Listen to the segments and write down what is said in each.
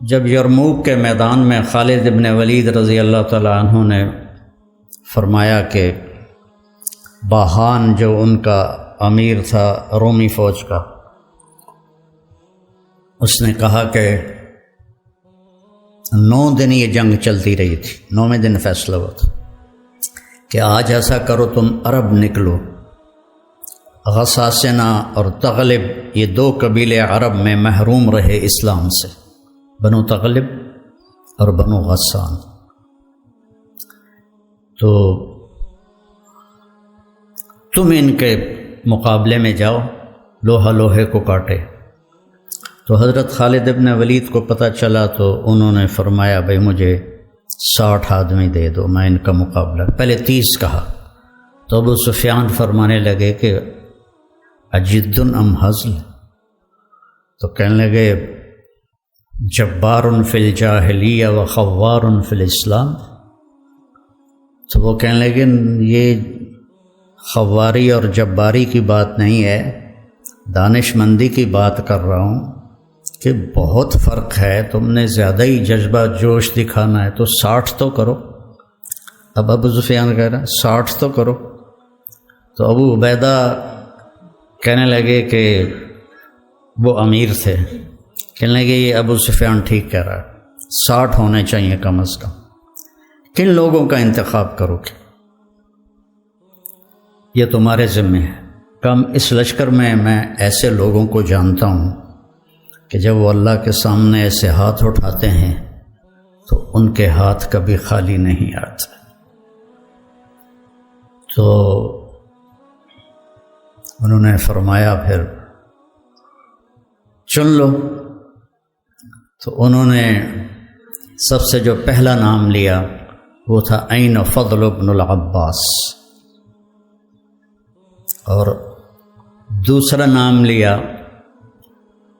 جب یرموک کے میدان میں خالد ابن ولید رضی اللہ تعالیٰ عنہ نے فرمایا کہ باہان جو ان کا امیر تھا رومی فوج کا، اس نے کہا کہ 9 دن یہ جنگ چلتی رہی تھی، 9ویں دن فیصلہ ہوا تھا کہ آج ایسا کرو تم عرب نکلو، غساسنہ اور تغلب یہ 2 قبیلے عرب میں محروم رہے اسلام سے، بنو تغلب اور بنو غسان، تو تم ان کے مقابلے میں جاؤ، لوہا لوہے کو کاٹے۔ تو حضرت خالد ابن ولید کو پتہ چلا تو انہوں نے فرمایا بھائی مجھے 60 آدمی دے دو، میں ان کا مقابلہ، پہلے 30 کہا تو ابو سفیان فرمانے لگے کہ اجد ام ہزل، تو کہنے لگے جبار فی الجاہلیہ و خوار فی الاسلام، تو وہ کہنے لگے یہ خواری اور جباری کی بات نہیں ہے، دانش مندی کی بات کر رہا ہوں کہ بہت فرق ہے، تم نے زیادہ ہی جذبہ جوش دکھانا ہے، تو 60 تو کرو۔ اب ابو سفیان کہہ رہا 60 تو کرو، تو ابو عبیدہ کہنے لگے کہ وہ امیر تھے، کہنے لگے یہ ابو سفیان ٹھیک کہہ رہا ہے، 60 ہونے چاہیے کم از کم، کن لوگوں کا انتخاب کرو گے؟ یہ تمہارے ذمہ ہے۔ کم اس لشکر میں ایسے لوگوں کو جانتا ہوں کہ جب وہ اللہ کے سامنے ایسے ہاتھ اٹھاتے ہیں تو ان کے ہاتھ کبھی خالی نہیں آتے۔ تو انہوں نے فرمایا پھر چن لو، تو انہوں نے سب سے جو پہلا نام لیا وہ تھا عین فضل بن العباس، اور دوسرا نام لیا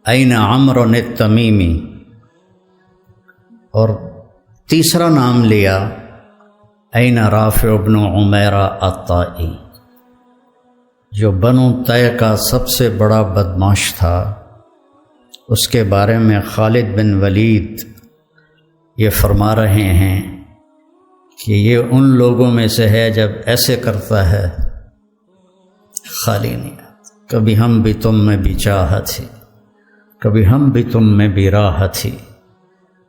عین عمرو التمیمی، اور تیسرا نام لیا عین رافع بن عمیرہ الطائی، جو بنو طے کا سب سے بڑا بدماش تھا۔ اس کے بارے میں خالد بن ولید یہ فرما رہے ہیں کہ یہ ان لوگوں میں سے ہے جب ایسے کرتا ہے خالی نہیں آتا، کبھی ہم بھی تم میں بھی چاہت تھی، کبھی ہم بھی تم میں بھی راہ تھی،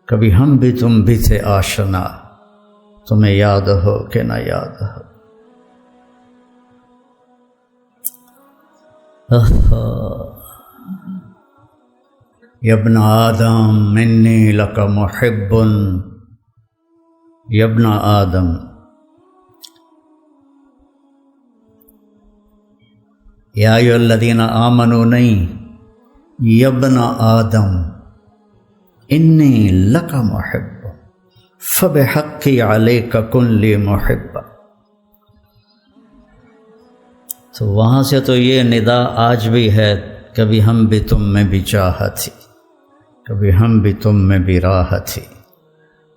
کبھی ہم بھی تم بھی تھے آشنا، تمہیں یاد ہو کہ نہ یاد ہو۔ یا ابن آدم منی لک محب، یا ابن آدم، یا ایھا الذین آمنوا نہیں، یا ابن آدم انی لک محب فبحقی علیک کن لی محبا۔ تو وہاں سے تو یہ ندا آج بھی ہے، کبھی ہم بھی تم میں بھی چاہت تھی، کبھی ہم بھی تم میں بھی راہ تھی،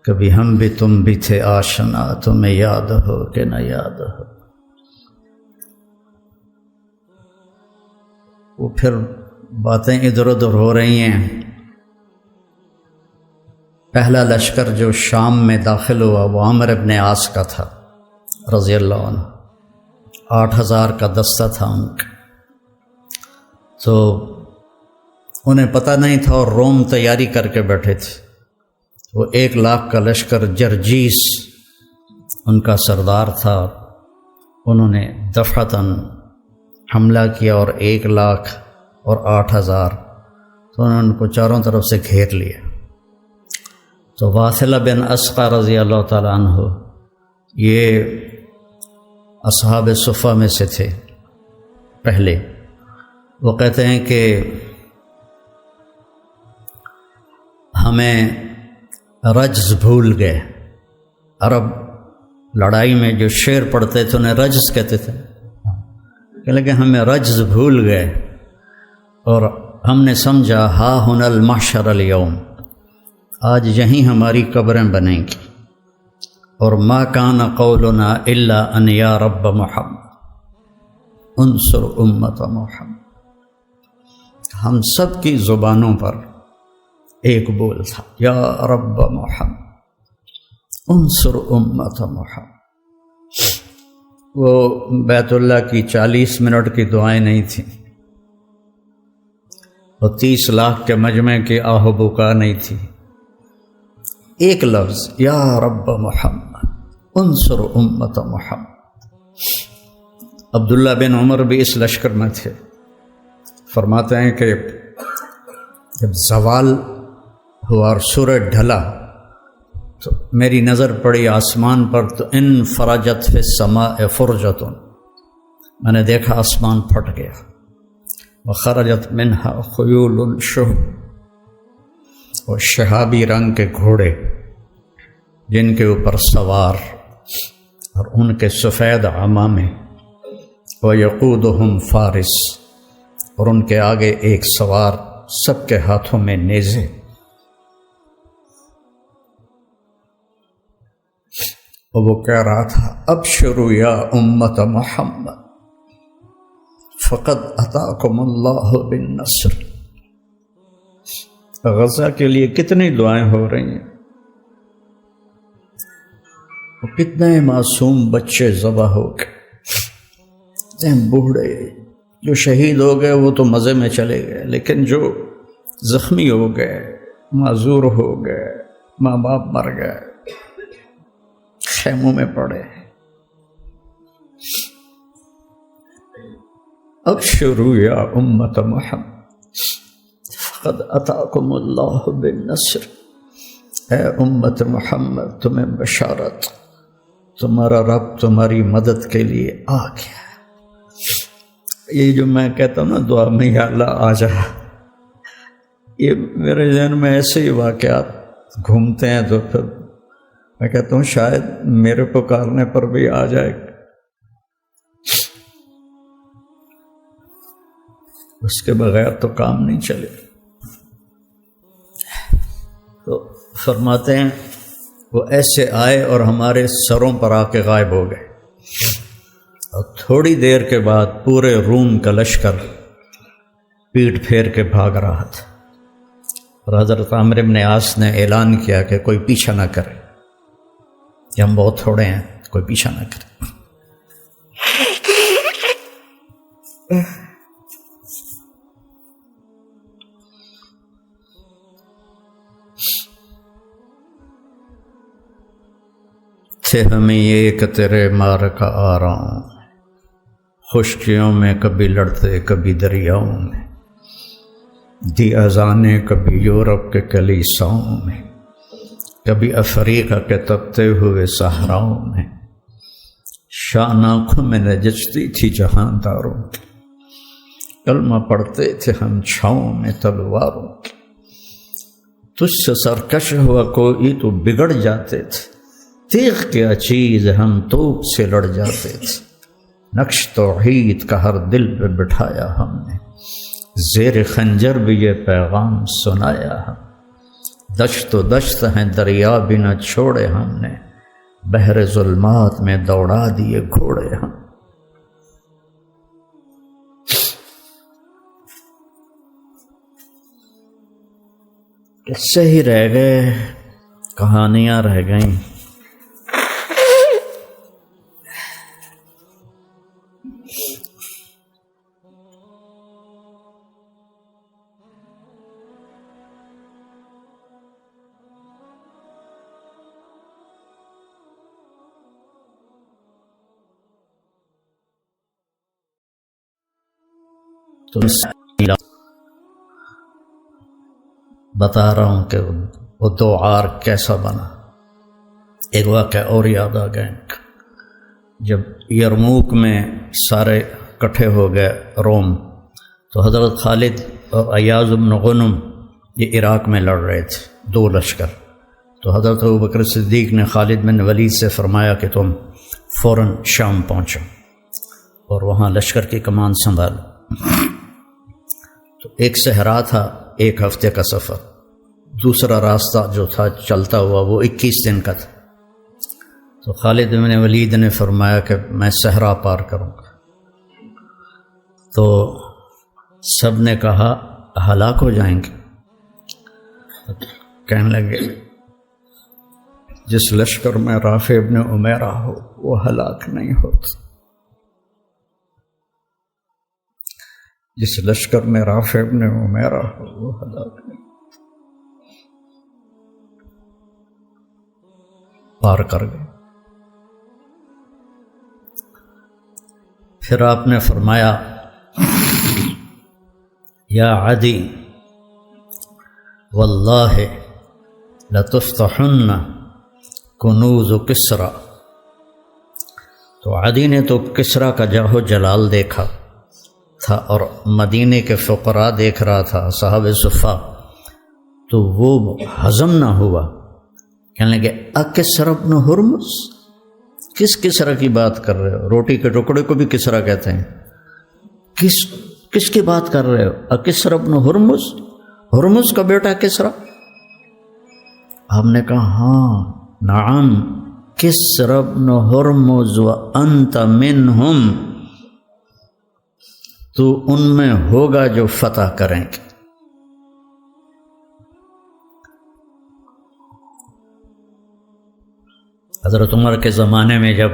کبھی ہم بھی تم بھی تھے آشنا، تمہیں یاد ہو کہ نہ یاد ہو۔ وہ پھر باتیں ادھر ادھر ہو رہی ہیں۔ پہلا لشکر جو شام میں داخل ہوا وہ عامر بن عاص کا تھا رضی اللہ عنہ، 8000 کا دستہ تھا ان کا، تو انہیں پتہ نہیں تھا اور روم تیاری کر کے بیٹھے تھے۔ وہ 1 لاکھ کا لشکر جرجیس ان کا سردار تھا، انہوں نے دفعتاً حملہ کیا اور 1 لاکھ اور 8000، تو انہوں نے ان کو چاروں طرف سے گھیر لیا۔ تو واصلہ بن اسقع رضی اللہ تعالیٰ عنہ یہ اصحاب صفہ میں سے تھے پہلے، وہ کہتے ہیں کہ ہمیں رجز بھول گئے۔ عرب لڑائی میں جو شعر پڑھتے تھے انہیں رجز کہتے تھے، کہ ہمیں رجز بھول گئے اور ہم نے سمجھا ہا ہن المحشر اليوم، آج یہیں ہماری قبریں بنیں گی، اور ما کان قولنا الا ان یا رب محمد انصر امت محمد، ہم سب کی زبانوں پر ایک بول تھا، یا رب محمد انصر امت محمد۔ وہ بیت اللہ کی 40 منٹ کی دعائیں نہیں تھیں، اور 30 لاکھ کے مجمع کی آہ و بکا نہیں تھی، ایک لفظ یا رب محمد انصر امت محمد۔ عبداللہ بن عمر بھی اس لشکر میں تھے، فرماتے ہیں کہ جب زوال ہوا اور سورج ڈھلا تو میری نظر پڑی آسمان پر، تو ان فرجت فی السماء فرجۃ، میں نے دیکھا آسمان پھٹ گیا، وخرجت منہا خیول شہب، اور شہابی رنگ کے گھوڑے جن کے اوپر سوار اور ان کے سفید عمامے، ویقودہم فارس، اور ان کے آگے ایک سوار، سب کے ہاتھوں میں نیزے۔ اور وہ کہہ رہا تھا ابشروا یا امت محمد فقد اتاکم اللہ بالنصر۔ غزہ کے لیے کتنی دعائیں ہو رہی ہیں، اور کتنے معصوم بچے ذبح ہو گئے، بوڑھے جو شہید ہو گئے وہ تو مزے میں چلے گئے، لیکن جو زخمی ہو گئے، معذور ہو گئے، ماں باپ مر گئے، خیموں میں پڑے۔ ابشروا یا امت محمد فقد اتاکم اللہ بالنصر، اے امت محمد تمہیں بشارت، تمہارا رب تمہاری مدد کے لیے آ گیا۔ یہ جو میں کہتا ہوں نا دعا میں یا اللہ آ جا، یہ میرے ذہن میں ایسے ہی واقعات گھومتے ہیں، تو پھر میں کہتا ہوں شاید میرے پکارنے پر بھی آ جائے، اس کے بغیر تو کام نہیں چلے۔ تو فرماتے ہیں وہ ایسے آئے اور ہمارے سروں پر آ کے غائب ہو گئے، اور تھوڑی دیر کے بعد پورے روم کا لشکر پیٹ پھیر کے بھاگ رہا تھا، اور حضرت عامر بن عاص نے اعلان کیا کہ کوئی پیچھا نہ کرے، کہ ہم بہت تھوڑے ہیں، کوئی پیچھا نہ کرے۔ تھے ہمیں یہ کہ تیرے مار کا آ رہا ہوں، خشکیوں میں کبھی لڑتے کبھی دریاؤں میں، دی اذانیں کبھی یورپ کے کلیساؤں میں، کبھی افریقہ کے تپتے ہوئے صحراؤں میں، شان آنکھوں میں نجچتی تھی جہانداروں کی، کلمہ پڑھتے تھے ہم چھاؤں میں تلواروں کی، تجھ سے سرکش ہوا کوئی تو بگڑ جاتے تھے، تیغ کیا چیز ہم توپ سے لڑ جاتے تھے، نقش توحید کا ہر دل پہ بٹھایا ہم نے، زیر خنجر بھی یہ پیغام سنایا ہم، دشت و دشت ہیں دریا بھی نہ چھوڑے ہم نے، بحر ظلمات میں دوڑا دیے گھوڑے ہم۔ قصے ہی رہ گئے، کہانیاں رہ گئیں۔ تم بتا رہا ہوں کہ وہ دو عار کیسا بنا۔ ایک واقعہ اور یاد آ گیا، جب یرموک میں سارے اکٹھے ہو گئے روم، تو حضرت خالد اور ایاز بن غنم یہ عراق میں لڑ رہے تھے، دو لشکر۔ تو حضرت ابوبکر صدیق نے خالد بن ولید سے فرمایا کہ تم فوراً شام پہنچو اور وہاں لشکر کی کمان سنبھالو۔ تو ایک صحرا تھا، 1 ہفتے کا سفر، دوسرا راستہ جو تھا چلتا ہوا وہ 21 دن کا تھا۔ تو خالد بن ولید نے فرمایا کہ میں صحرا پار کروں گا۔ تو سب نے کہا ہلاک ہو جائیں گے۔ کہنے لگے جس لشکر میں رافع ابن عمیرہ ہو وہ ہلاک نہیں ہوتا، جس لشکر میں رافع ابن عمیرہ ہو وہ ہلاک نہیں ہوتا۔ پار کر گئے۔ پھر آپ نے فرمایا یا عدی واللہ لتفتحن کنوز کسریٰ۔ تو عدی نے تو کسریٰ کا جاہ جلال دیکھا تھا اور مدینے کے فقراء دیکھ رہا تھا، صحاب صفا، تو وہ ہضم نہ ہوا۔ کہنے لگے اکسریٰ بن ہرمز، کس کسریٰ کی بات کر رہے ہو؟ روٹی کے ٹکڑے کو بھی کسریٰ کہتے ہیں۔ کس کی بات کر رہے ہو؟ اکسریٰ بن ہرمز، ہرمز کا بیٹا کسریٰ؟ آپ نے کہا ہاں نعم کسریٰ بن ہرمز وانت منہم، تو ان میں ہوگا جو فتح کریں گے۔ حضرت عمر کے زمانے میں جب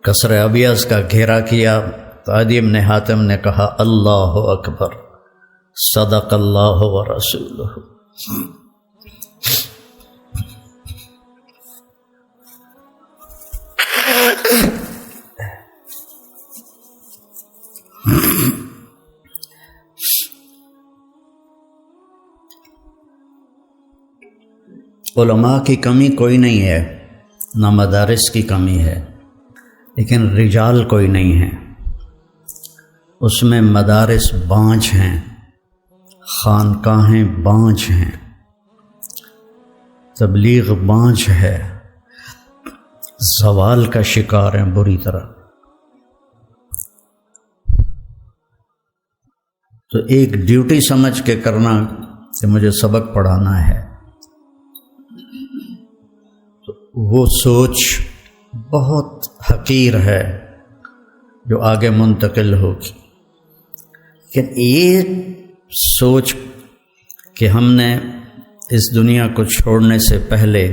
کسرِ ابیض کا گھیرا کیا تو عدی بن حاتم نے کہا اللہ اکبر صدق اللہ ورسولہ۔ علماء کی کمی کوئی نہیں ہے، نہ مدارس کی کمی ہے، لیکن رجال کوئی نہیں ہے۔ اس میں مدارس بانجھ ہیں، خانقاہیں بانجھ ہیں، تبلیغ بانجھ ہے، زوال کا شکار ہیں بری طرح۔ تو ایک ڈیوٹی سمجھ کے کرنا کہ مجھے سبق پڑھانا ہے، تو وہ سوچ بہت حقیر ہے جو آگے منتقل ہوگی۔ لیکن یہ سوچ کہ ہم نے اس دنیا کو چھوڑنے سے پہلے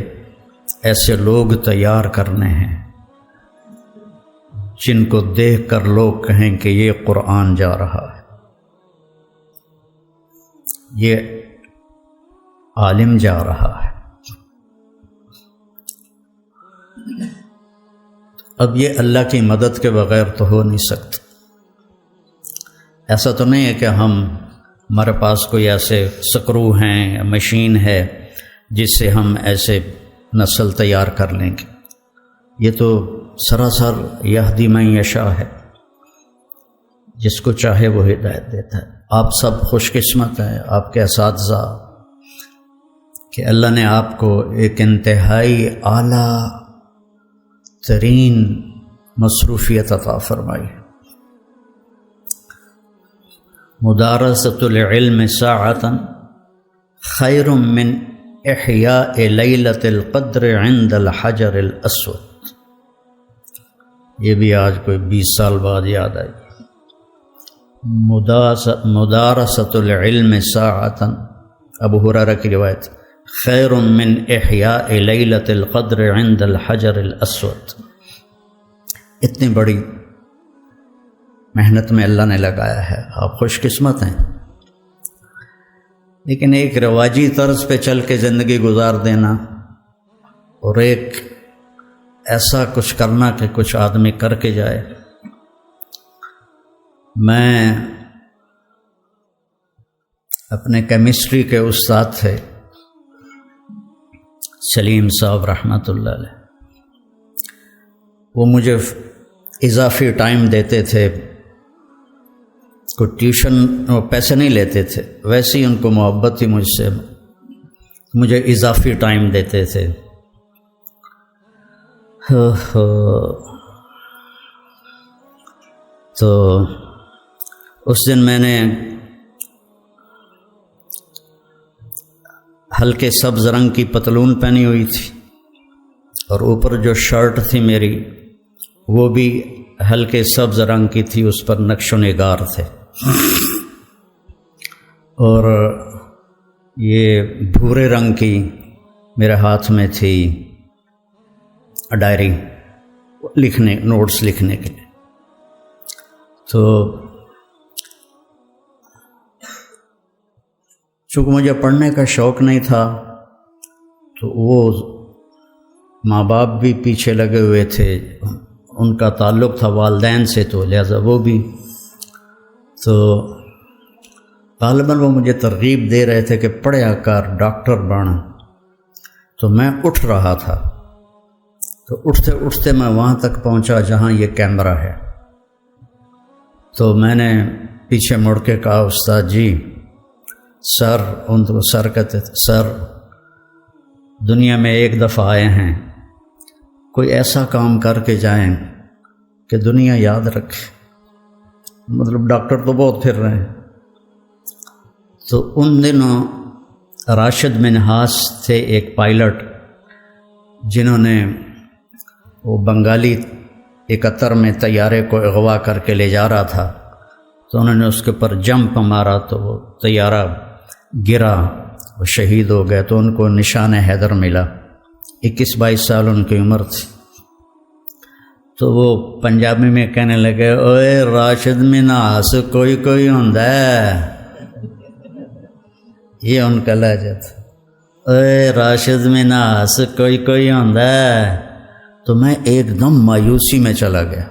ایسے لوگ تیار کرنے ہیں جن کو دیکھ کر لوگ کہیں کہ یہ قرآن جا رہا ہے، یہ عالم جا رہا ہے۔ اب یہ اللہ کی مدد کے بغیر تو ہو نہیں سکتا۔ ایسا تو نہیں ہے کہ ہمارے پاس کوئی ایسے سکرو ہیں، مشین ہے جس سے ہم ایسے نسل تیار کر لیں گے۔ یہ تو سراسر یہدی من یشاء ہے، جس کو چاہے وہ ہدایت دیتا ہے۔ آپ سب خوش قسمت ہیں، آپ کے اساتذہ، کہ اللہ نے آپ کو ایک انتہائی اعلیٰ ترین مصروفیت عطا فرمائی۔ مدارست العلم ساعۃ خیر من احیاء لیلۃ القدر عند الحجر الاسود۔ یہ بھی آج کوئی 20 سال بعد یاد آئی۔ مدارست العلم ساعۃ، ابو ہریرہ کی روایت، خیر من احیاء لیلۃ القدر عند الحجر الاسود۔ اتنی بڑی محنت میں اللہ نے لگایا ہے، آپ خوش قسمت ہیں۔ لیکن ایک رواجی طرز پہ چل کے زندگی گزار دینا اور ایک ایسا کچھ کرنا کہ کچھ آدمی کر کے جائے۔ میں اپنے کیمسٹری کے استاد تھے سلیم صاحب رحمۃ اللہ علیہ، وہ مجھے اضافی ٹائم دیتے تھے، کوئی ٹیوشن وہ پیسے نہیں لیتے تھے، ویسے ہی ان کو محبت تھی مجھ سے، مجھے اضافی ٹائم دیتے تھے۔ تو اس دن میں نے ہلکے سبز رنگ کی پتلون پہنی ہوئی تھی اور اوپر جو شرٹ تھی میری وہ بھی ہلکے سبز رنگ کی تھی، اس پر نقش و نگار تھے، اور یہ بھورے رنگ کی میرے ہاتھ میں تھی ڈائری لکھنے، نوٹس لکھنے کے لیے. تو چونکہ مجھے پڑھنے کا شوق نہیں تھا تو وہ ماں باپ بھی پیچھے لگے ہوئے تھے، ان کا تعلق تھا والدین سے، تو لہذا وہ بھی، تو غالباً وہ مجھے ترغیب دے رہے تھے کہ پڑھیا کر، ڈاکٹر بن. تو میں اٹھ رہا تھا، تو اٹھتے اٹھتے میں وہاں تک پہنچا جہاں یہ کیمرہ ہے. تو میں نے پیچھے مڑ کے کہا استاد جی، سر، ان کو سر کہتے تھے، سر دنیا میں ایک دفعہ آئے ہیں، کوئی ایسا کام کر کے جائیں کہ دنیا یاد رکھے. مطلب ڈاکٹر تو بہت پھر رہے ہیں. تو ان دنوں راشد منہاس تھے ایک پائلٹ، جنہوں نے وہ بنگالی 71 میں طیارے کو اغوا کر کے لے جا رہا تھا. تو انہوں نے اس کے اوپر جمپ مارا تو وہ طیارہ گرا، وہ شہید ہو گئے. تو ان کو نشان حیدر ملا. 21-22 سال ان کی عمر تھی. تو وہ پنجابی میں کہنے لگے، اوے راشد منہاس کوئی کوئی ہوندا ہے. یہ ان کا لہجہ تھا، اے راشد منہاس کوئی کوئی ہوندا ہے. تو میں ایک دم مایوسی میں چلا گیا.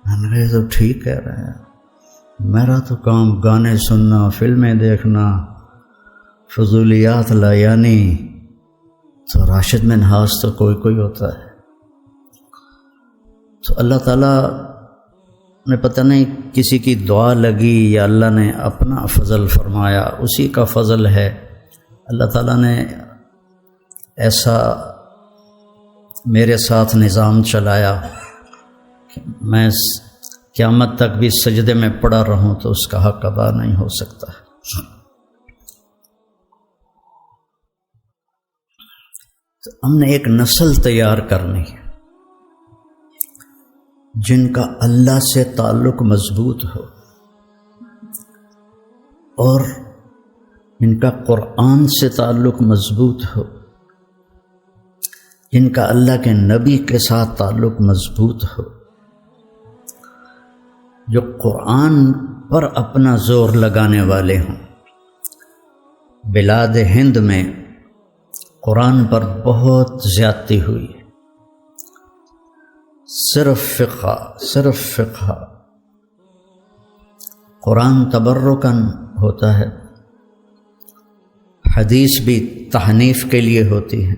میں نے کہا تو ٹھیک کہہ رہے ہیں، میرا تو کام گانے سننا، فلمیں دیکھنا، فضولیات لا، یعنی تو راشد منہاس تو کوئی کوئی ہوتا ہے. تو اللہ تعالیٰ نے پتہ نہیں کسی کی دعا لگی یا اللہ نے اپنا فضل فرمایا، اسی کا فضل ہے. اللہ تعالیٰ نے ایسا میرے ساتھ نظام چلایا کہ میں قیامت تک بھی سجدے میں پڑا رہوں تو اس کا حق ادا نہیں ہو سکتا. تو ہم نے ایک نسل تیار کرنی ہے جن کا اللہ سے تعلق مضبوط ہو اور جن کا قرآن سے تعلق مضبوط ہو، جن کا اللہ کے نبی کے ساتھ تعلق مضبوط ہو، جو قرآن پر اپنا زور لگانے والے ہوں. بلاد ہند میں قرآن پر بہت زیادتی ہوئی ہے. صرف فقہ. قرآن تبرکاً ہوتا ہے، حدیث بھی تحنیف کے لیے ہوتی ہے،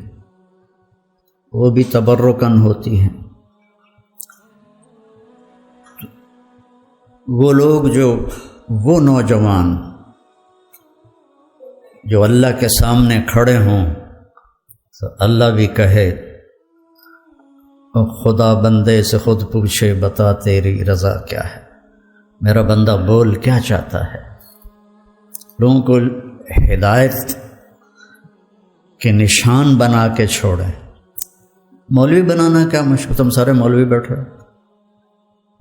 وہ بھی تبرکاً ہوتی ہیں. وہ لوگ وہ نوجوان جو اللہ کے سامنے کھڑے ہوں تو اللہ بھی کہے خدا بندے سے خود پوچھے بتا تیری رضا کیا ہے. میرا بندہ بول کیا چاہتا ہے. لوگوں کو ہدایت کے نشان بنا کے چھوڑیں. مولوی بنانا کیا مشکل، تم سارے مولوی بیٹھے،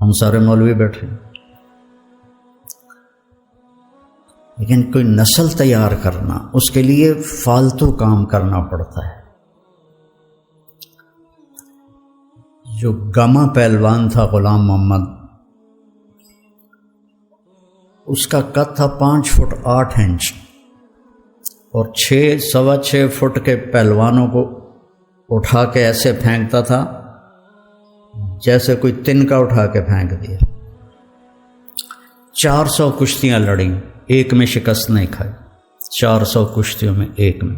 ہم سارے مولوی بیٹھے، لیکن کوئی نسل تیار کرنا، اس کے لیے فالتو کام کرنا پڑتا ہے. جو گاما پہلوان تھا غلام محمد، اس کا قد تھا 5 فٹ 8 انچ اور 6.25 فٹ کے پہلوانوں کو اٹھا کے ایسے پھینکتا تھا جیسے کوئی تنکا اٹھا کے پھینک دیا. 400 کشتیاں لڑیں، ایک میں شکست نہیں کھائی. 400 کشتیوں میں ایک میں.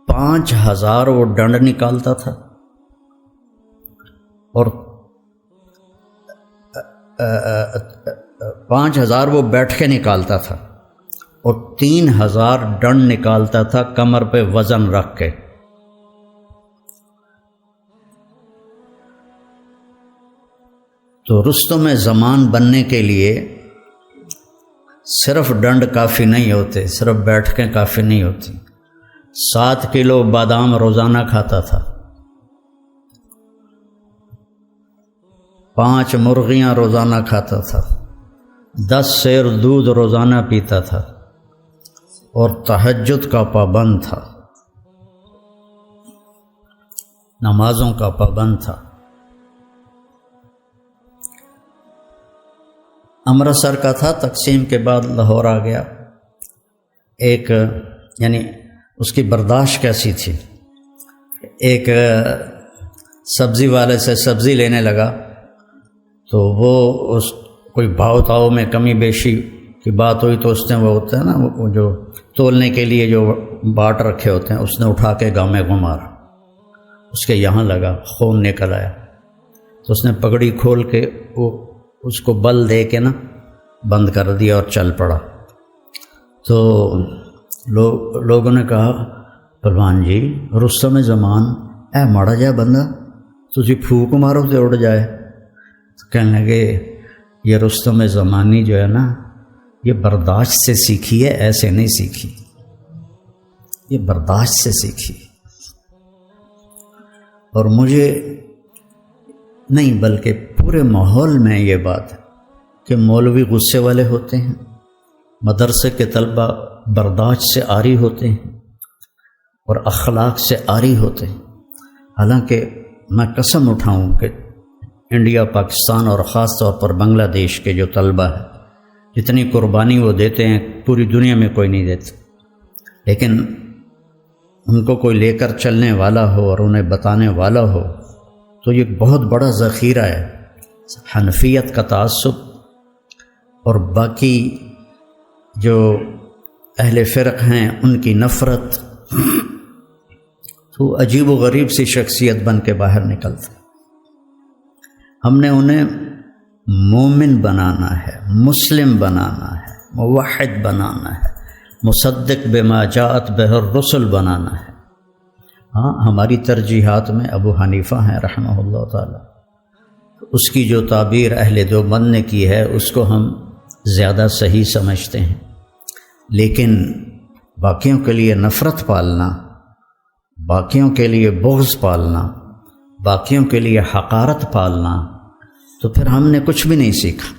5000 وہ ڈنڈ نکالتا تھا اور 5000 وہ بیٹھ کے نکالتا تھا اور 3000 ڈنڈ نکالتا تھا کمر پہ وزن رکھ کے. تو رستم زمان بننے کے لیے صرف ڈنڈ کافی نہیں ہوتے، صرف بیٹھ کے کافی نہیں ہوتی. 7 کلو بادام روزانہ کھاتا تھا 5 مرغیاں روزانہ کھاتا تھا، 10 سیر دودھ روزانہ پیتا تھا، اور تہجد کا پابند تھا، نمازوں کا پابند تھا۔ امرتسر کا تھا، تقسیم کے بعد لاہور آ گیا۔ ایک یعنی اس کی برداشت کیسی تھی، ایک سبزی والے سے سبزی لینے لگا تو وہ اس کوئی بھاؤ تاؤ میں کمی بیشی کی بات ہوئی تو اس نے وہ ہوتا ہے نا وہ جو تولنے کے لیے جو باٹ رکھے ہوتے ہیں، اس نے اٹھا کے گاؤں میں گھمار، اس کے یہاں لگا، خون نکل آیا تو اس نے پگڑی کھول کے وہ اس کو بل دے کے نا بند کر دیا اور چل پڑا۔ تو لوگوں نے کہا پہلوان جی رستم زمان اے ماڑا جا بندہ تجھے پھوک مارو تو اڑ جائے۔ تو کہنے لگے یہ رستم زمانی جو ہے نا یہ برداشت سے سیکھی ہے، ایسے نہیں سیکھی، یہ برداشت سے سیکھی۔ اور مجھے نہیں بلکہ پورے ماحول میں یہ بات ہے کہ مولوی غصے والے ہوتے ہیں، مدرسے کے طلبہ برداشت سے عاری ہوتے ہیں اور اخلاق سے عاری ہوتے ہیں۔ حالانکہ میں قسم اٹھاؤں کہ انڈیا، پاکستان اور خاص طور پر بنگلہ دیش کے جو طلبہ ہیں، جتنی قربانی وہ دیتے ہیں پوری دنیا میں کوئی نہیں دیتے، لیکن ان کو کوئی لے کر چلنے والا ہو اور انہیں بتانے والا ہو تو یہ بہت بڑا ذخیرہ ہے۔ حنفیت کا تعصب اور باقی جو اہل فرق ہیں ان کی نفرت، تو عجیب و غریب سی شخصیت بن کے باہر نکلتے۔ ہم نے انہیں مومن بنانا ہے، مسلم بنانا ہے، موحد بنانا ہے، مصدق بما جاءت بہ الرسل بنانا ہے۔ ہاں ہماری ترجیحات میں ابو حنیفہ ہیں رحمہ اللہ تعالی، اس کی جو تعبیر اہل دیوبند نے کی ہے اس کو ہم زیادہ صحیح سمجھتے ہیں، لیکن باقیوں کے لیے نفرت پالنا، باقیوں کے لیے بغض پالنا، باقیوں کے لیے حقارت پالنا، تو پھر ہم نے کچھ بھی نہیں سیکھا۔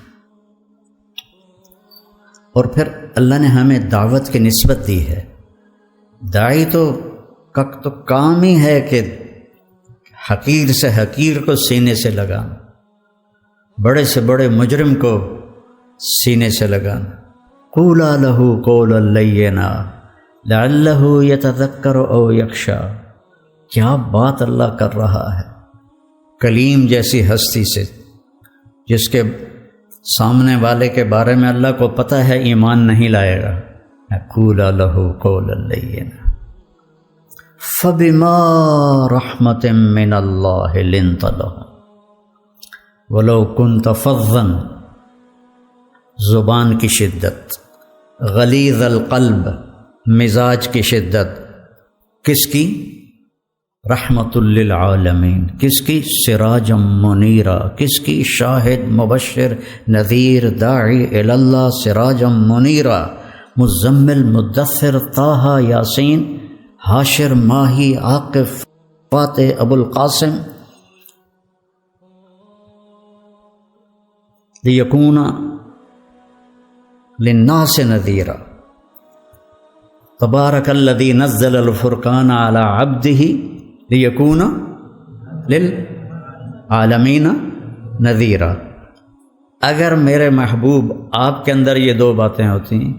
اور پھر اللہ نے ہمیں دعوت کی نسبت دی ہے۔ داعی تو کام ہی ہے کہ حقیر سے حقیر کو سینے سے لگانا، بڑے سے بڑے مجرم کو سینے سے لگانا۔ قولا لہ قولا لینا لعلہ یتذکر او یخشی۔ کیا بات اللہ کر رہا ہے کلیم جیسی ہستی سے، جس کے سامنے والے کے بارے میں اللہ کو پتہ ہے ایمان نہیں لائے گا۔ قولا لہ قولا لینا فبما رحمت من اللہ لنت لهم ولو كنت فظا، زبان کی شدت، غلیظ القلب، مزاج کی شدت، کس کی؟ رحمت للعالمین، کس کی؟ سراجا منیرا، کس کی؟ شاہد مبشر نذیر داعی الی اللہ سراجا منیرا، مزمل مدثر طٰہٰ یاسین حاشر ماہی عاقف فاتح ابو القاسم، لیکون للناس نذیرا، تبارک الذی نزل الفرقان علی عبدہ لیکون للعالمین نذیرا۔ اگر میرے محبوب آپ کے اندر یہ 2 باتیں ہوتی ہیں،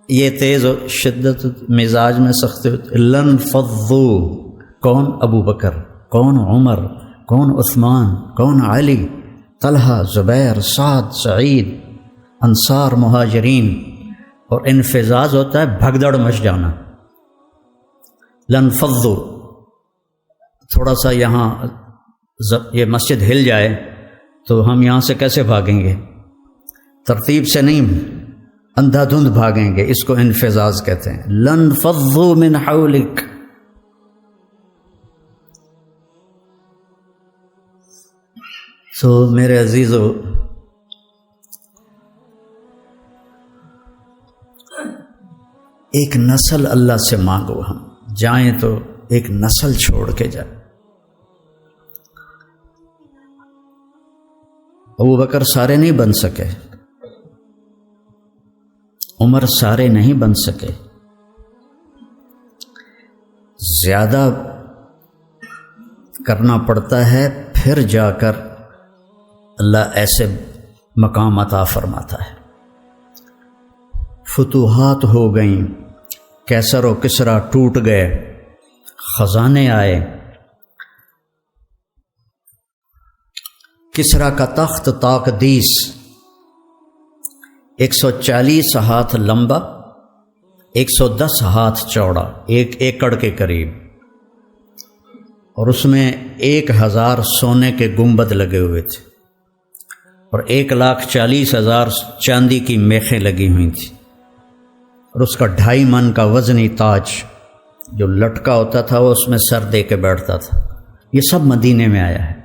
یہ تیز و شدت مزاج میں سختی ہوتی، لن فضو، کون؟ ابو بکر، کون؟ عمر، کون؟ عثمان، کون؟ علی، طلحہ، زبیر، سعد، سعید، انصار، مہاجرین۔ اور انفزاز ہوتا ہے بھگدڑ مچ جانا۔ لن فضو، تھوڑا سا یہاں یہ مسجد ہل جائے تو ہم یہاں سے کیسے بھاگیں گے؟ ترتیب سے نہیں، اندھا دھند بھاگیں گے، اس کو انفزاز کہتے ہیں۔ لن فضو من حولک، تو میرے عزیزو ایک نسل اللہ سے مانگو، ہم جائیں تو ایک نسل چھوڑ کے جائیں۔ ابو بکر سارے نہیں بن سکے، عمر سارے نہیں بن سکے، زیادہ کرنا پڑتا ہے، پھر جا کر اللہ ایسے مقام عطا فرماتا ہے۔ فتوحات ہو گئیں، کیسر و کسریٰ ٹوٹ گئے، خزانے آئے، کسریٰ کا تخت تاقدیس 140 ہاتھ لمبا، 110 ہاتھ چوڑا، 1 ایکڑ کے قریب، اور اس میں 1000 سونے کے گنبد لگے ہوئے تھے، اور 1,40,000 چاندی کی میخیں لگی ہوئی تھیں، اور اس کا 2.5 من کا وزنی تاج جو لٹکا ہوتا تھا وہ اس میں سر دے کے بیٹھتا تھا۔ یہ سب مدینے میں آیا ہے۔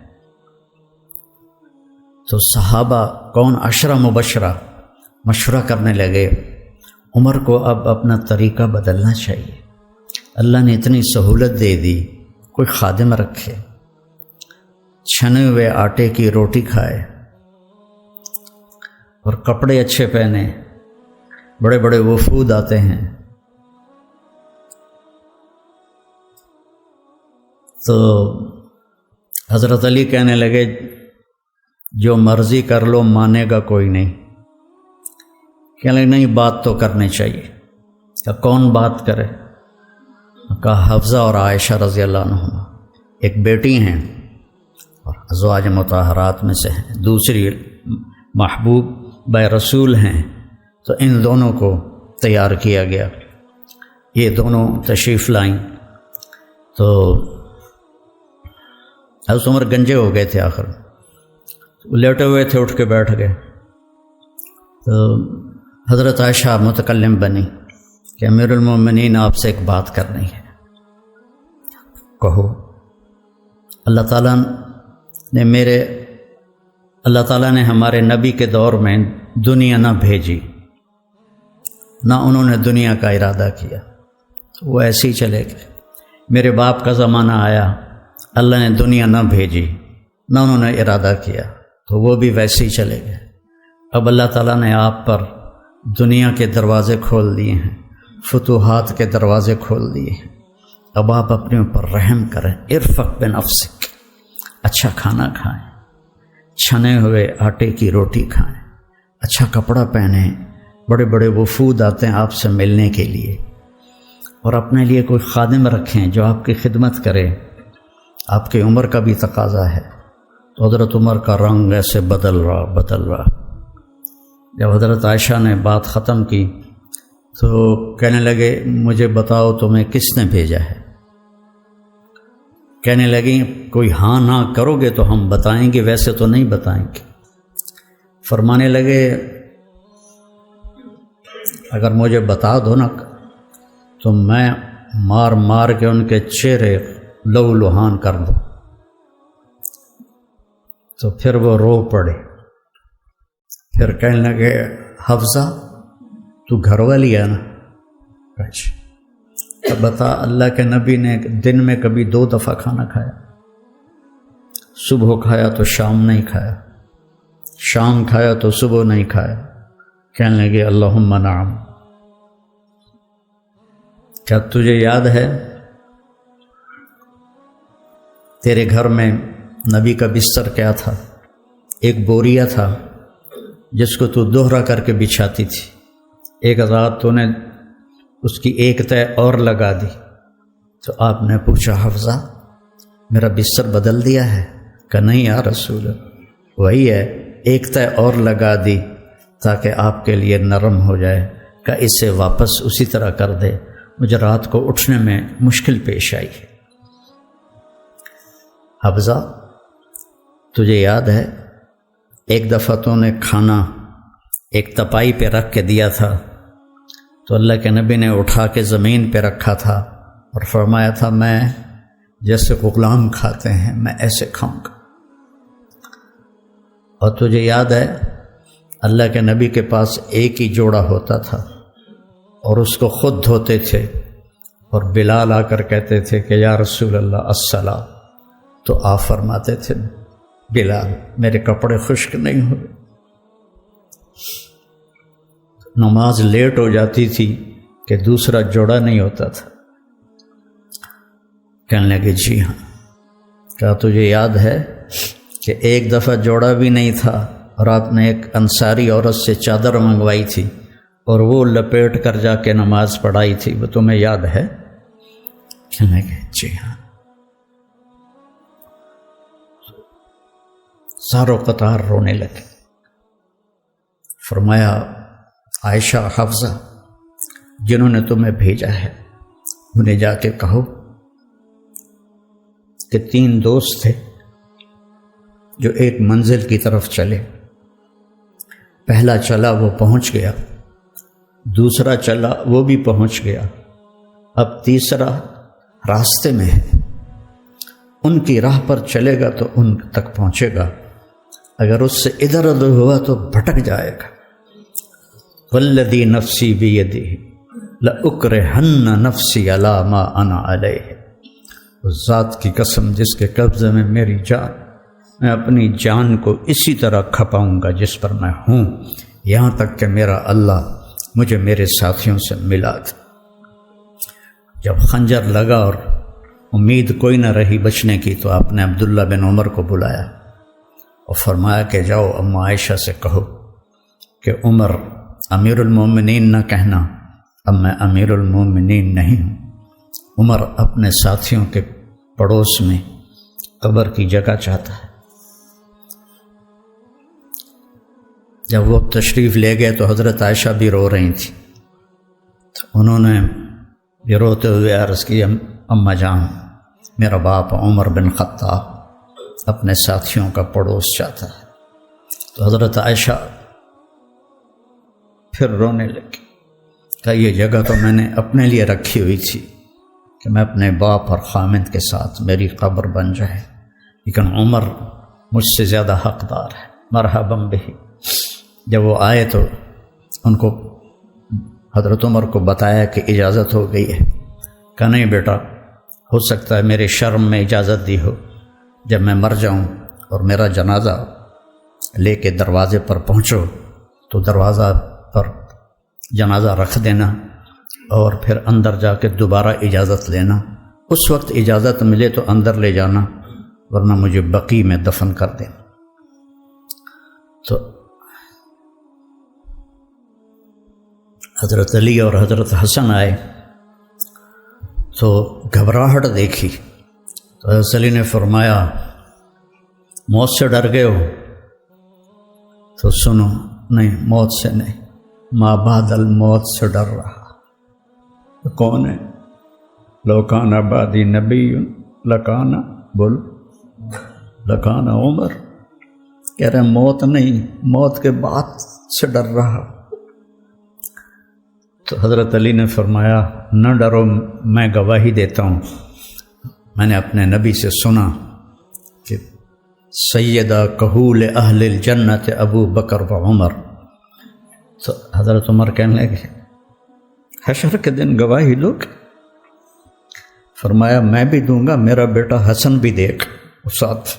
تو صحابہ کون 10 مبشرہ مشورہ کرنے لگے، عمر کو اب اپنا طریقہ بدلنا چاہیے، اللہ نے اتنی سہولت دے دی، کوئی خادم رکھے، چھنے ہوئے آٹے کی روٹی کھائے اور کپڑے اچھے پہنے، بڑے بڑے وفود آتے ہیں۔ تو حضرت علی کہنے لگے جو مرضی کر لو، مانے گا کوئی نہیں۔ کہنے لگے نہیں، بات تو کرنی چاہیے۔ کہ کون بات کرے؟ کہا حفصہ اور عائشہ رضی اللہ عنہما، ایک بیٹی ہیں اور ازواج مطہرات میں سے ہیں، دوسری محبوب بے رسول ہیں، تو ان دونوں کو تیار کیا گیا، یہ دونوں تشریف لائیں۔ تو حضرت عمر گنجے ہو گئے تھے، آخر لیٹے ہوئے تھے، اٹھ کے بیٹھ گئے۔ تو حضرت عائشہ متکلم بنی کہ امیر المومنین آپ سے ایک بات کرنی ہے، کہو۔ اللہ تعالیٰ نے ہمارے نبی کے دور میں دنیا نہ بھیجی، نہ انہوں نے دنیا کا ارادہ کیا، وہ ایسے ہی چلے گئے۔ میرے باپ کا زمانہ آیا، اللہ نے دنیا نہ بھیجی، نہ انہوں نے ارادہ کیا، تو وہ بھی ویسے ہی چلے گئے۔ اب اللہ تعالیٰ نے آپ پر دنیا کے دروازے کھول دیے ہیں، فتوحات کے دروازے کھول دیے ہیں، اب آپ اپنے اوپر رحم کریں، ارفق بنفسک، اچھا کھانا کھائیں، چھنے ہوئے آٹے کی روٹی کھائیں، اچھا کپڑا پہنیں، بڑے بڑے وفود آتے ہیں آپ سے ملنے کے لیے، اور اپنے لیے کوئی خادم رکھیں جو آپ کی خدمت کرے، آپ کی عمر کا بھی تقاضا ہے۔ تو حضرت عمر کا رنگ ایسے بدل رہا۔ جب حضرت عائشہ نے بات ختم کی تو کہنے لگے مجھے بتاؤ تمہیں کس نے بھیجا ہے؟ کہنے لگیں کوئی ہاں نہ کرو گے تو ہم بتائیں گے، ویسے تو نہیں بتائیں گے۔ فرمانے لگے اگر مجھے بتا دو نا تو میں مار مار کے ان کے چہرے لہو لہان کر دوں۔ تو پھر وہ رو پڑے، پھر کہنے لگے حفصہ تو گھر والی ہے نا؟ اچھا تو بتا، اللہ کے نبی نے دن میں کبھی 2 دفعہ کھانا کھایا؟ صبح کھایا تو شام نہیں کھایا، شام کھایا تو صبح نہیں کھایا۔ کہنے لگے اللہم نعم۔ کیا تجھے یاد ہے تیرے گھر میں نبی کا بستر کیا تھا؟ ایک بوریا تھا جس کو تو دوہرا کر کے بچھاتی تھی، ایک رات تو نے اس کی ایک تہہ اور لگا دی۔ تو آپ نے پوچھا حفصہ میرا بستر بدل دیا ہے؟ کہ نہیں یا رسول اللہ، وہی ہے، ایک تہہ اور لگا دی تاکہ آپ کے لیے نرم ہو جائے۔ کہ اسے واپس اسی طرح کر دے، مجھے رات کو اٹھنے میں مشکل پیش آئی ہے۔ حفصہ تجھے یاد ہے ایک دفعہ تو نے کھانا ایک تپائی پہ رکھ کے دیا تھا، تو اللہ کے نبی نے اٹھا کے زمین پہ رکھا تھا اور فرمایا تھا میں جیسے غلام کھاتے ہیں میں ایسے کھاؤں گا۔ اور تجھے یاد ہے اللہ کے نبی کے پاس ایک ہی جوڑا ہوتا تھا اور اس کو خود دھوتے تھے، اور بلال آ کر کہتے تھے کہ یا رسول اللہ الصلاۃ، تو آپ فرماتے تھے بلال میرے کپڑے خشک نہیں ہوئے۔ نماز لیٹ ہو جاتی تھی کہ دوسرا جوڑا نہیں ہوتا تھا۔ کہنے لگے جی ہاں۔ کہا تجھے یاد ہے کہ ایک دفعہ جوڑا بھی نہیں تھا اور آپ نے ایک انصاری عورت سے چادر منگوائی تھی اور وہ لپیٹ کر جا کے نماز پڑھائی تھی، وہ تمہیں یاد ہے؟ کہنے لگے جی ہاں۔ ساروں قطار رونے لگے۔ فرمایا عائشہ حفصہ جنہوں نے تمہیں بھیجا ہے انہیں جا کے کہو کہ 3 دوست تھے جو ایک منزل کی طرف چلے، پہلا چلا وہ پہنچ گیا، دوسرا چلا وہ بھی پہنچ گیا، اب تیسرا راستے میں ہے، ان کی راہ پر چلے گا تو ان تک پہنچے گا، اگر اس سے ادھر ادھر ہوا تو بھٹک جائے گا۔ والذی نفسی بیدہ لأکرہن نفسی علی ما انا علیہ، اس ذات کی قسم جس کے قبضے میں میری جان، میں اپنی جان کو اسی طرح کھپاؤں گا جس پر میں ہوں، یہاں تک کہ میرا اللہ مجھے میرے ساتھیوں سے ملا تھا۔ جب خنجر لگا اور امید کوئی نہ رہی بچنے کی تو آپ نے عبداللہ بن عمر کو بلایا اور فرمایا کہ جاؤ اماں عائشہ سے کہو کہ عمر امیر المومنین نہ کہنا، اب میں امیر المومنین نہیں ہوں۔ عمر اپنے ساتھیوں کے پڑوس میں قبر کی جگہ چاہتا ہے۔ جب وہ تشریف لے گئے تو حضرت عائشہ بھی رو رہی تھی، تو انہوں نے یہ روتے ہوئے عرض کی اماں جان میرا باپ عمر بن خطاب اپنے ساتھیوں کا پڑوس چاہتا ہے۔ تو حضرت عائشہ پھر رونے لگی، کہا یہ جگہ تو میں نے اپنے لیے رکھی ہوئی تھی کہ میں اپنے باپ اور خامند کے ساتھ میری قبر بن جائے، لیکن عمر مجھ سے زیادہ حقدار ہے، مرحبا بہ۔ جب وہ آئے تو ان کو حضرت عمر کو بتایا کہ اجازت ہو گئی ہے۔ کہا نہیں بیٹا، ہو سکتا ہے میرے شرم میں اجازت دی ہو، جب میں مر جاؤں اور میرا جنازہ لے کے دروازے پر پہنچو تو دروازہ پر جنازہ رکھ دینا اور پھر اندر جا کے دوبارہ اجازت لینا، اس وقت اجازت ملے تو اندر لے جانا ورنہ مجھے بقیع میں دفن کر دینا۔ تو حضرت علی اور حضرت حسن آئے تو گھبراہٹ دیکھی تو حضرت علی نے فرمایا موت سے ڈر گئے ہو؟ تو سنو نہیں، موت سے نہیں، ما بعد الموت سے ڈر رہا۔ کون ہے؟ لو کان بعدی نبی لکان، بول لکان عمر، کہہ رہے موت نہیں، موت کے بعد سے ڈر رہا۔ تو حضرت علی نے فرمایا نہ ڈرو، میں گواہی دیتا ہوں، میں نے اپنے نبی سے سنا کہ سیدہ کہول اہل الجنت ابو بکر و عمر۔ تو حضرت عمر کہنے لگے حشر کے دن گواہی دو؟ فرمایا میں بھی دوں گا، میرا بیٹا حسن بھی دیکھ ساتھ۔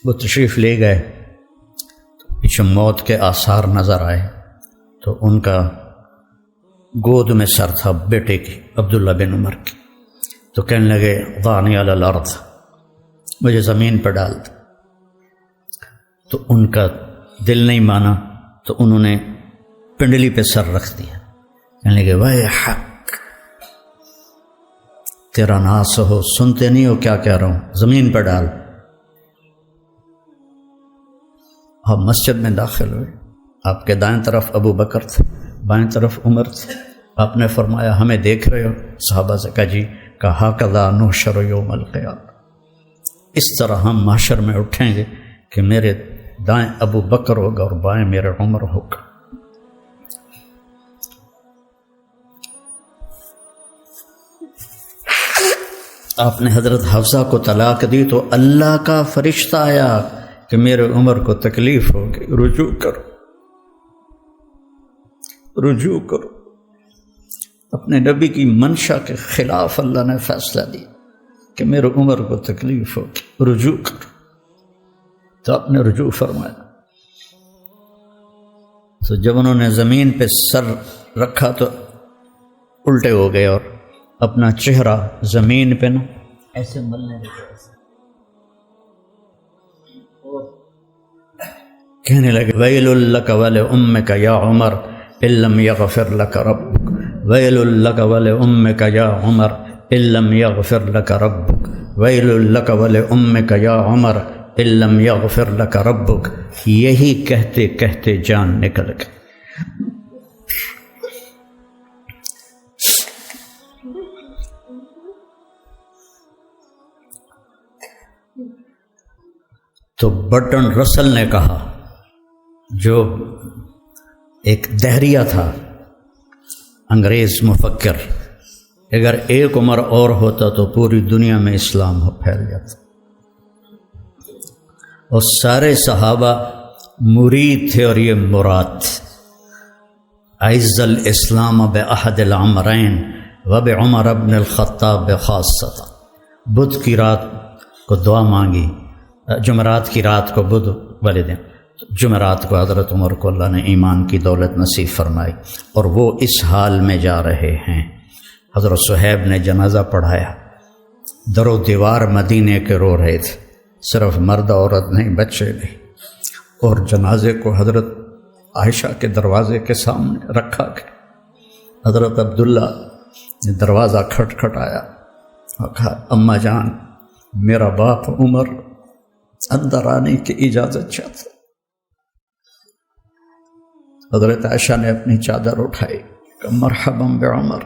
وہ تشریف لے گئے، پیچھے موت کے آثار نظر آئے تو ان کا گود میں سر تھا بیٹے کی، عبداللہ بن عمر کی۔ تو کہنے لگے ضعنی علی الارض، مجھے زمین پر ڈال دے۔ تو ان کا دل نہیں مانا تو انہوں نے پنڈلی پہ سر رکھ دیا، کہنے لگے وے حق، تیرا ناس ہو، سنتے نہیں ہو کیا کہہ رہا ہوں، زمین پر ڈال۔ آپ مسجد میں داخل ہوئے، آپ کے دائیں طرف ابو بکر تھے، بائیں طرف عمر تھے۔ آپ نے فرمایا ہمیں دیکھ رہے ہو؟ صحابہ سے کہا جی۔ کہا ھکذا نحشر یوم القیامہ، اس طرح ہم محشر میں اٹھیں گے کہ میرے دائیں ابو بکر ہوگا اور بائیں میرے عمر ہوگا۔ آپ نے حضرت حفصہ کو طلاق دی تو اللہ کا فرشتہ آیا کہ میرے عمر کو تکلیف ہوگی، رجوع کرو، رجوع کرو۔ اپنے نبی کی منشا کے خلاف اللہ نے فیصلہ دیا، کہ میرے عمر کو تکلیف ہو، رجوع کر، تو آپ نے رجوع فرمایا۔ تو جب انہوں نے زمین پہ سر رکھا تو الٹے ہو گئے اور اپنا چہرہ زمین پہ نا ایسے ملنے لگے، کہنے لگے ویل لک ولامک یا عمر ان لم یغفر لک ربک، ویل لک ولامک یا عمر ان لم یغفر لک ربک، ویل لک ولامک یا عمر ان لم یغفر لک ربک۔ یہی کہتے کہتے جان نکل گئی۔ تو برٹن رسل نے کہا، جو ایک دہریہ تھا، انگریز مفکر، اگر ایک عمر اور ہوتا تو پوری دنیا میں اسلام پھیل جاتا، اور سارے صحابہ مرید تھے اور یہ مراد تھے۔ اعز الاسلام باحد العمرین وبعمر بن الخطاب خاصۃ۔ بدھ کی رات کو دعا مانگی، جمعرات کی رات کو، بدھ والے دن جمعرات کو حضرت عمر کو اللہ نے ایمان کی دولت نصیب فرمائی، اور وہ اس حال میں جا رہے ہیں۔ حضرت صہیب نے جنازہ پڑھایا، در و دیوار مدینے کے رو رہے تھے، صرف مرد عورت نہیں، بچے بھی، اور جنازے کو حضرت عائشہ کے دروازے کے سامنے رکھا گیا۔ حضرت عبداللہ نے دروازہ کھٹکھٹایا اور کہا اماں جان، میرا باپ عمر اندر آنے کی اجازت چاہتا۔ حضرت عائشہ نے اپنی چادر اٹھائی کہ مرحبا بعمر۔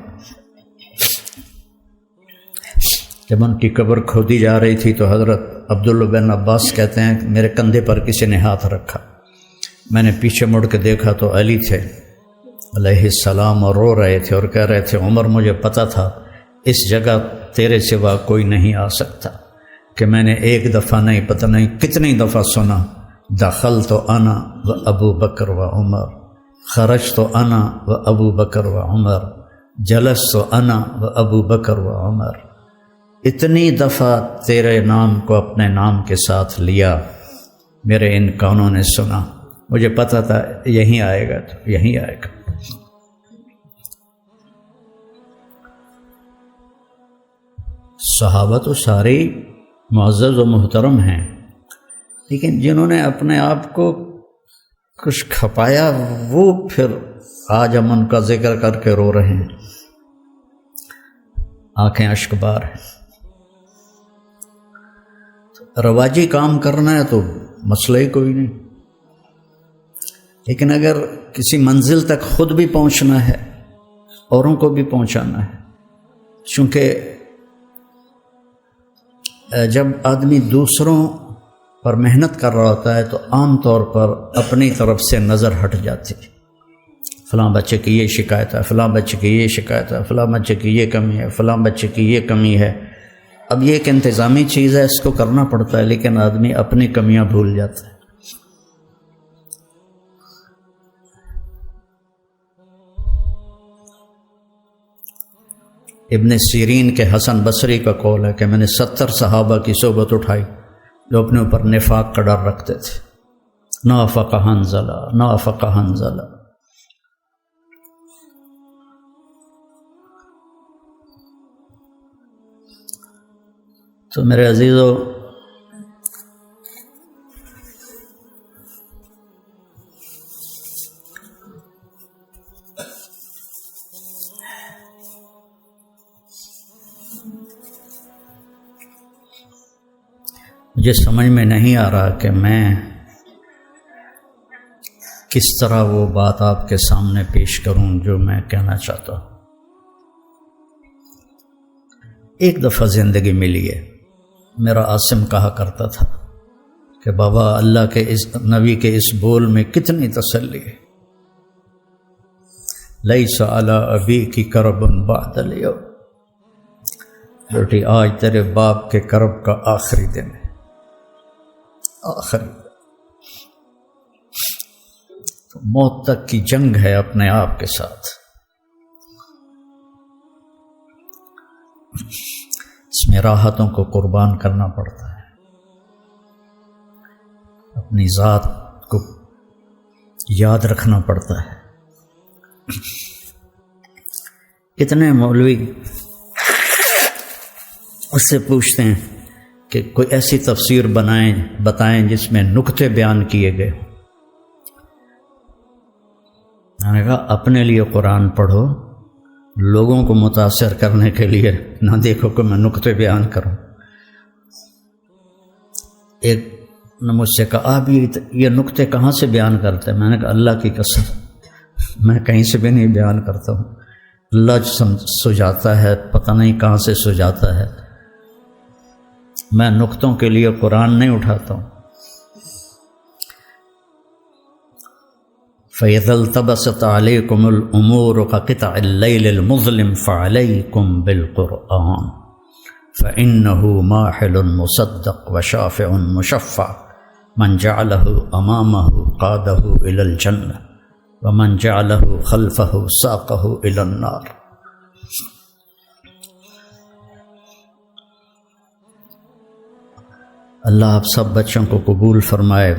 جب ان کی قبر کھودی جا رہی تھی تو حضرت عبداللہ بن عباس کہتے ہیں کہ میرے کندھے پر کسی نے ہاتھ رکھا، میں نے پیچھے مڑ کے دیکھا تو علی تھے علیہ السلام، اور رو رہے تھے اور کہہ رہے تھے عمر مجھے پتہ تھا اس جگہ تیرے سوا کوئی نہیں آ سکتا، کہ میں نے ایک دفعہ نہیں، پتہ نہیں کتنی دفعہ سنا، دخلت انا و ابو بکر و عمر، خرجت انا و ابو بکر و عمر، جلست انا و ابو بکر و عمر۔ اتنی دفعہ تیرے نام کو اپنے نام کے ساتھ لیا، میرے ان کانوں نے سنا، مجھے پتہ تھا یہیں آئے گا، تو یہیں آئے گا۔ صحابہ تو سارے معزز و محترم ہیں، لیکن جنہوں نے اپنے آپ کو کچھ کھپایا وہ پھر آج ہم ان کا ذکر کر کے رو رہے ہیں، آنکھیں اشک بار ہیں۔ رواجی کام کرنا ہے تو مسئلہ ہی کوئی نہیں، لیکن اگر کسی منزل تک خود بھی پہنچنا ہے، اوروں کو بھی پہنچانا ہے، چونکہ جب آدمی دوسروں پر محنت کر رہا ہوتا ہے تو عام طور پر اپنی طرف سے نظر ہٹ جاتی ہے، فلاں بچے کی یہ شکایت ہے، فلاں بچے کی یہ شکایت ہے، فلاں بچے کی یہ کمی ہے، فلاں بچے کی یہ کمی ہے۔ اب یہ ایک انتظامی چیز ہے، اس کو کرنا پڑتا ہے، لیکن آدمی اپنی کمیاں بھول جاتا ہے۔ ابن سیرین کے حسن بصری کا قول ہے کہ میں نے 70 صحابہ کی صحبت اٹھائی جو اپنے اوپر نفاق کا ڈر رکھتے تھے، نافق حنظلہ، نافق حنظلہ۔ تو میرے عزیزو، مجھے سمجھ میں نہیں آ رہا کہ میں کس طرح وہ بات آپ کے سامنے پیش کروں جو میں کہنا چاہتا ہوں۔ ایک دفعہ زندگی ملی ہے، میرا عاصم کہا کرتا تھا کہ بابا اللہ کے اس نبی کے اس بول میں کتنی تسلی ہے، لیس علی ابیک کرب بعد الیوم، بیٹی آج تیرے باپ کے کرب کا آخری دن ہے، آخری تو موت تک کی جنگ ہے اپنے آپ کے ساتھ۔ اس اس میں راحتوں کو قربان کرنا پڑتا ہے، اپنی ذات کو یاد رکھنا پڑتا ہے۔ کتنے مولوی اس سے پوچھتے ہیں کہ کوئی ایسی تفسیر بتائیں جس میں نکتے بیان کیے گئے۔ میں نے کہا اپنے لیے قرآن پڑھو، لوگوں کو متاثر کرنے کے لیے نہ دیکھو کہ میں نکتے بیان کروں۔ ایک نے مجھ سے کہا آپ یہ نکتے کہاں سے بیان کرتے ہیں؟ میں نے کہا اللہ کی قسم میں کہیں سے بھی نہیں بیان کرتا ہوں، اللہ سجاتا ہے، پتہ نہیں کہاں سے سجاتا ہے، میں نکتوں کے لیے قرآن نہیں اٹھاتا ہوں۔ فَإِذَا الْتَبَسَتْ عَلَيْكُمُ الْأُمُورُ كَقِطْعِ اللَّيْلِ الْمُظْلِمِ فَعَلَيْكُمْ بِالْقُرْآنِ فَإِنَّهُ مَاحِلٌ مُصَدَّقٌ وَشَافِعٌ مُشَفَّعٌ مَنْ جَعَلَهُ أَمَامَهُ قَادَهُ إِلَى الْجَنَّةِ وَمَنْ جَعَلَهُ خَلْفَهُ سَاقَهُ إِلَى النَّارِ۔ اللہ آپ سب بچوں کو قبول فرمائے۔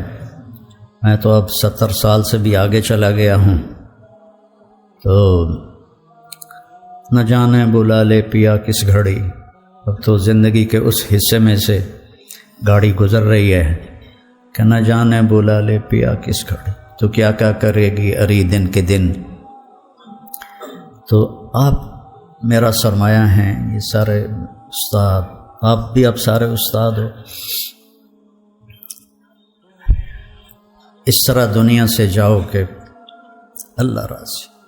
میں تو اب 70 سال سے بھی آگے چلا گیا ہوں، تو نہ جانے بلا لے پیا کس گھڑی، اب تو زندگی کے اس حصے میں سے گاڑی گزر رہی ہے کہ نہ جانے بلا لے پیا کس گھڑی، تو کیا کرے گی اری دن کے دن۔ تو آپ میرا سرمایہ ہیں، یہ سارے استاد، آپ بھی اب سارے استاد ہو۔ اس طرح دنیا سے جاؤ کہ اللہ راضی۔